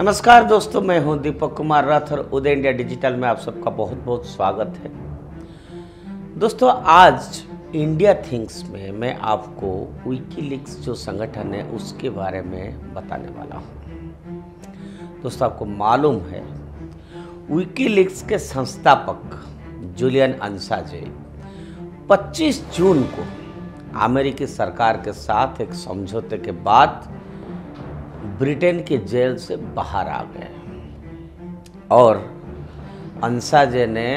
नमस्कार दोस्तों, मैं हूं दीपक कुमार रथ और उदय इंडिया डिजिटल में आप सबका बहुत बहुत स्वागत है। दोस्तों, आज इंडिया थिंग्स में मैं आपको विकीलीक्स जो संगठन है उसके बारे में बताने वाला हूं। दोस्तों, आपको मालूम है विकीलीक्स के संस्थापक जूलियन असांजे 25 जून को अमेरिकी सरकार के साथ एक समझौते के बाद ब्रिटेन के जेल से बाहर आ गए और असांजे ने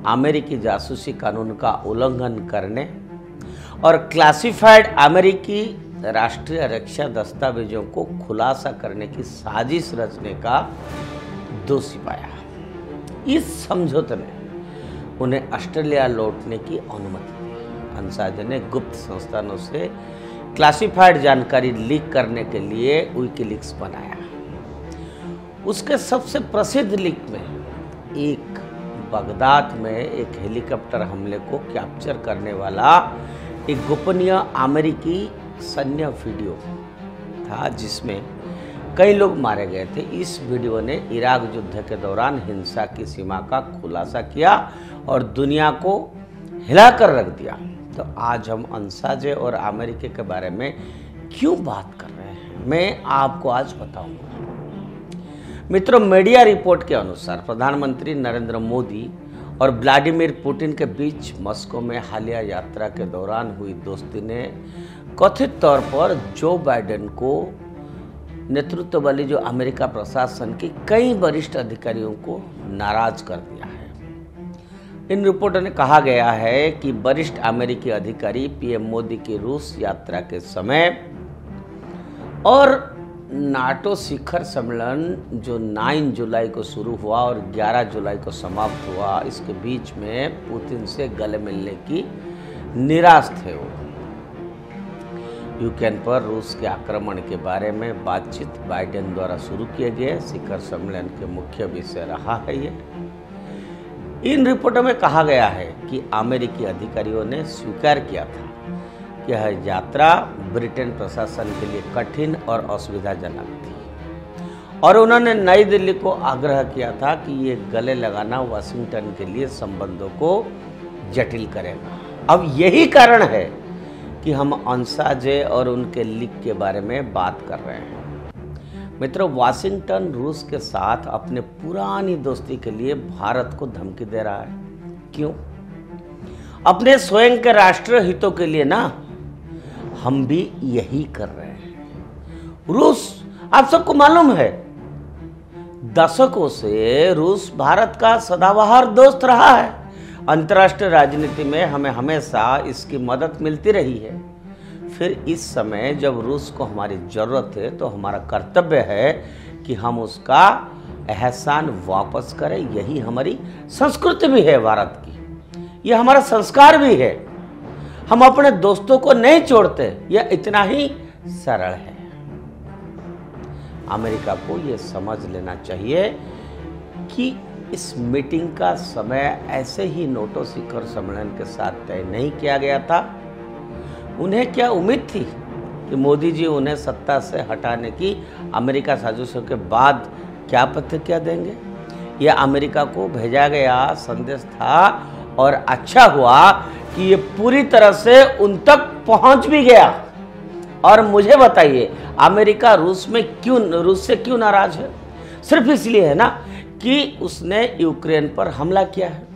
अमेरिकी जासूसी कानून का उल्लंघन करने और क्लासिफाइड अमेरिकी राष्ट्रीय रक्षा दस्तावेजों को खुलासा करने की साजिश रचने का दोषी पाया। इस समझौते ने उन्हें ऑस्ट्रेलिया लौटने की अनुमति दी। असांजे ने गुप्त संस्थानों से क्लासिफाइड जानकारी लीक करने के लिए विकीलीक्स बनाया। उसके सबसे प्रसिद्ध लीक में एक बगदाद में एक हेलीकॉप्टर हमले को कैप्चर करने वाला एक गोपनीय अमेरिकी सैन्य वीडियो था जिसमें कई लोग मारे गए थे। इस वीडियो ने इराक युद्ध के दौरान हिंसा की सीमा का खुलासा किया और दुनिया को हिलाकर रख दिया। तो आज हम असांजे और अमेरिका के बारे में क्यों बात कर रहे हैं, मैं आपको आज बताऊंगा। मित्रों, मीडिया रिपोर्ट के अनुसार प्रधानमंत्री नरेंद्र मोदी और व्लादिमीर पुतिन के बीच मॉस्को में हालिया यात्रा के दौरान हुई दोस्ती ने कथित तौर पर जो बाइडेन को नेतृत्व वाली जो अमेरिका प्रशासन की कई वरिष्ठ अधिकारियों को नाराज कर दिया है। इन रिपोर्टों ने कहा गया है कि वरिष्ठ अमेरिकी अधिकारी पीएम मोदी की रूस यात्रा के समय और नाटो शिखर सम्मेलन जो 9 जुलाई को शुरू हुआ और 11 जुलाई को समाप्त हुआ, इसके बीच में पुतिन से गले मिलने की निराश थे। वो यूक्रेन पर रूस के आक्रमण के बारे में बातचीत बाइडेन द्वारा शुरू किए गए शिखर सम्मेलन के मुख्य विषय रहा है। ये इन रिपोर्टों में कहा गया है कि अमेरिकी अधिकारियों ने स्वीकार किया था कि यह यात्रा ब्रिटेन प्रशासन के लिए कठिन और असुविधाजनक थी और उन्होंने नई दिल्ली को आग्रह किया था कि ये गले लगाना वाशिंगटन के लिए संबंधों को जटिल करेगा। अब यही कारण है कि हम असांजे और उनके लीक के बारे में बात कर रहे हैं। मित्रों, वाशिंगटन रूस के साथ अपने पुरानी दोस्ती के लिए भारत को धमकी दे रहा है। क्यों? अपने स्वयं के राष्ट्रीय हितों के लिए ना। हम भी यही कर रहे हैं। रूस, आप सबको मालूम है, दशकों से रूस भारत का सदाबहार दोस्त रहा है। अंतर्राष्ट्रीय राजनीति में हमें हमेशा इसकी मदद मिलती रही है। फिर इस समय जब रूस को हमारी ज़रूरत है तो हमारा कर्तव्य है कि हम उसका एहसान वापस करें। यही हमारी संस्कृति भी है भारत की, यह हमारा संस्कार भी है। हम अपने दोस्तों को नहीं छोड़ते, यह इतना ही सरल है। अमेरिका को यह समझ लेना चाहिए कि इस मीटिंग का समय ऐसे ही नाटो शिखर सम्मेलन के साथ तय नहीं किया गया था। उन्हें क्या उम्मीद थी कि मोदी जी उन्हें सत्ता से हटाने की अमेरिका साजिशों के बाद क्या प्रतिक्रिया देंगे? यह अमेरिका को भेजा गया संदेश था और अच्छा हुआ कि ये पूरी तरह से उन तक पहुंच भी गया। और मुझे बताइए, अमेरिका रूस से क्यों नाराज है? सिर्फ इसलिए है ना कि उसने यूक्रेन पर हमला किया है।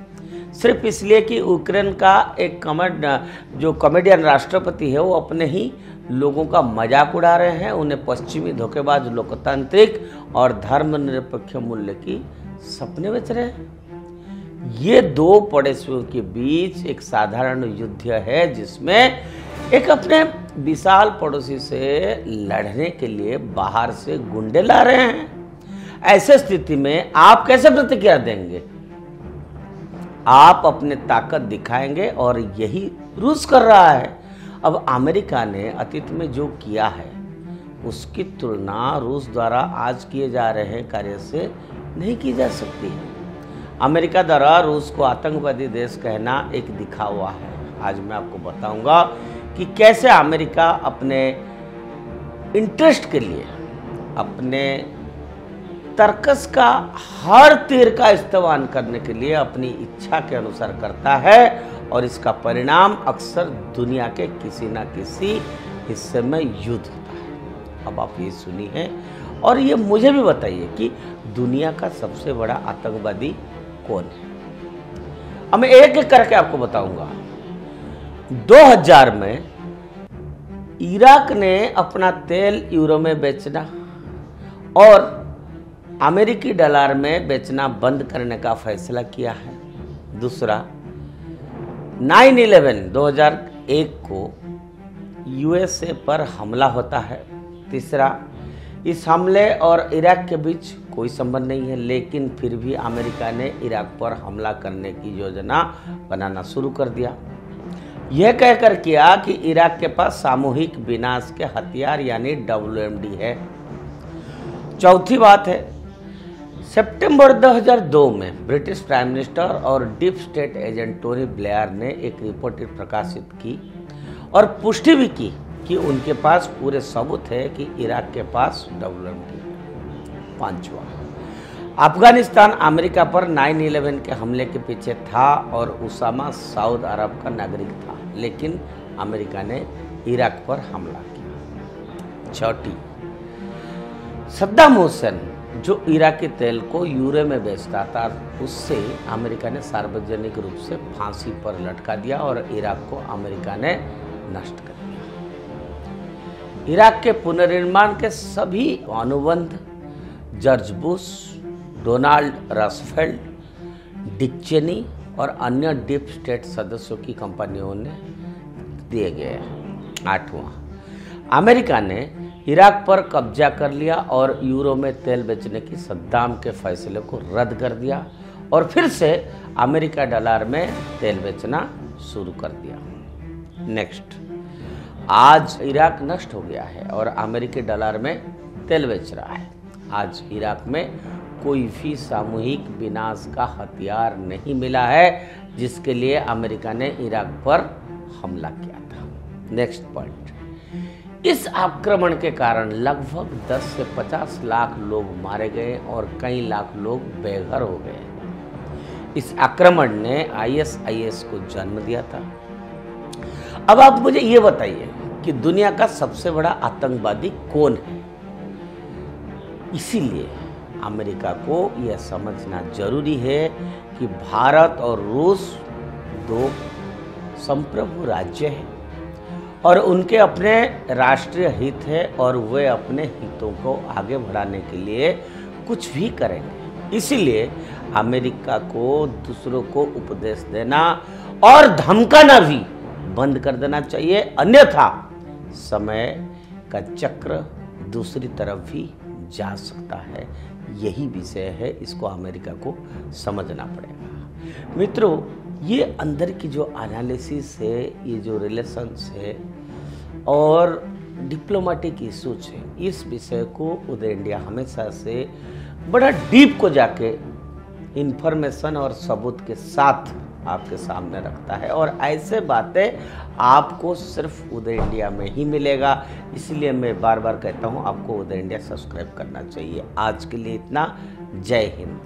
सिर्फ इसलिए कि यूक्रेन का एक जो कॉमेडियन राष्ट्रपति है वो अपने ही लोगों का मजाक उड़ा रहे हैं, उन्हें पश्चिमी धोखेबाज लोकतांत्रिक और धर्मनिरपेक्ष मूल्य की सपने बेच रहे हैं। ये दो पड़ोसियों के बीच एक साधारण युद्ध है जिसमें एक अपने विशाल पड़ोसी से लड़ने के लिए बाहर से गुंडे ला रहे हैं। ऐसे स्थिति में आप कैसे प्रतिक्रिया देंगे? आप अपने ताकत दिखाएंगे और यही रूस कर रहा है। अब अमेरिका ने अतीत में जो किया है उसकी तुलना रूस द्वारा आज किए जा रहे कार्य से नहीं की जा सकती है। अमेरिका द्वारा रूस को आतंकवादी देश कहना एक दिखावा है। आज मैं आपको बताऊंगा कि कैसे अमेरिका अपने इंटरेस्ट के लिए, अपने तर्कस का हर तीर का इस्तेमाल करने के लिए अपनी इच्छा के अनुसार करता है और इसका परिणाम अक्सर दुनिया के किसी न किसी हिस्से में युद्ध होता है। अब आप ये सुनिए और ये मुझे भी बताइए कि दुनिया का सबसे बड़ा आतंकवादी कौन है। अब मैं एक एक करके आपको बताऊंगा। 2000 में इराक ने अपना तेल यूरो में बेचना और अमेरिकी डॉलर में बेचना बंद करने का फैसला किया है। दूसरा, 9/11 2001 को यूएसए पर हमला होता है। तीसरा, इस हमले और इराक के बीच कोई संबंध नहीं है, लेकिन फिर भी अमेरिका ने इराक पर हमला करने की योजना बनाना शुरू कर दिया। यह कहकर किया कि इराक के पास सामूहिक विनाश के हथियार यानी WMD है। चौथी बात है, सितंबर 2002 में ब्रिटिश प्राइम मिनिस्टर और deep state agent Tony Blair ने एक रिपोर्ट प्रकाशित की और पुष्टि भी की कि उनके पास पूरे सबूत है कि इराक के पास WMD है। पांचवा, अफगानिस्तान अमेरिका पर 9/11 के हमले के पीछे था और उसामा सऊदी अरब का नागरिक था, लेकिन अमेरिका ने इराक पर हमला किया। छठी, सद्दाम हुसैन जो इराकी तेल को यूरो में बेचता था, उससे अमेरिका ने सार्वजनिक रूप से फांसी पर लटका दिया और इराक को अमेरिका ने नष्ट कर दिया। इराक के पुनर्निर्माण के सभी अनुबंध George Bush, Donald Rumsfeld, Dick Cheney और अन्य डीप स्टेट सदस्यों की कंपनियों ने दिए गए। आठवां, अमेरिका ने इराक पर कब्जा कर लिया और यूरो में तेल बेचने की सद्दाम के फैसले को रद्द कर दिया और फिर से अमेरिका डॉलर में तेल बेचना शुरू कर दिया। नेक्स्ट, आज इराक नष्ट हो गया है और अमेरिकी डॉलर में तेल बेच रहा है। आज इराक में कोई भी सामूहिक विनाश का हथियार नहीं मिला है जिसके लिए अमेरिका ने इराक पर हमला किया था। नेक्स्ट पॉइंट, इस आक्रमण के कारण लगभग 10 से 50 लाख लोग मारे गए और कई लाख लोग बेघर हो गए। इस आक्रमण ने ISIS को जन्म दिया था। अब आप मुझे ये बताइए कि दुनिया का सबसे बड़ा आतंकवादी कौन है। इसीलिए अमेरिका को यह समझना जरूरी है कि भारत और रूस दो संप्रभु राज्य हैं और उनके अपने राष्ट्रीय हित है और वे अपने हितों को आगे बढ़ाने के लिए कुछ भी करेंगे। इसीलिए अमेरिका को दूसरों को उपदेश देना और धमकाना भी बंद कर देना चाहिए, अन्यथा समय का चक्र दूसरी तरफ भी जा सकता है। यही विषय है, इसको अमेरिका को समझना पड़ेगा। मित्रों, ये अंदर की जो एनालिसिस है, ये जो रिलेशंस है और डिप्लोमेटिक इशूज है, इस विषय को उदय इंडिया हमेशा से बड़ा डीप को जाके इंफॉर्मेशन और सबूत के साथ आपके सामने रखता है और ऐसे बातें आपको सिर्फ उदय इंडिया में ही मिलेगा। इसलिए मैं बार बार कहता हूँ आपको उदय इंडिया सब्सक्राइब करना चाहिए। आज के लिए इतना। जय हिंद।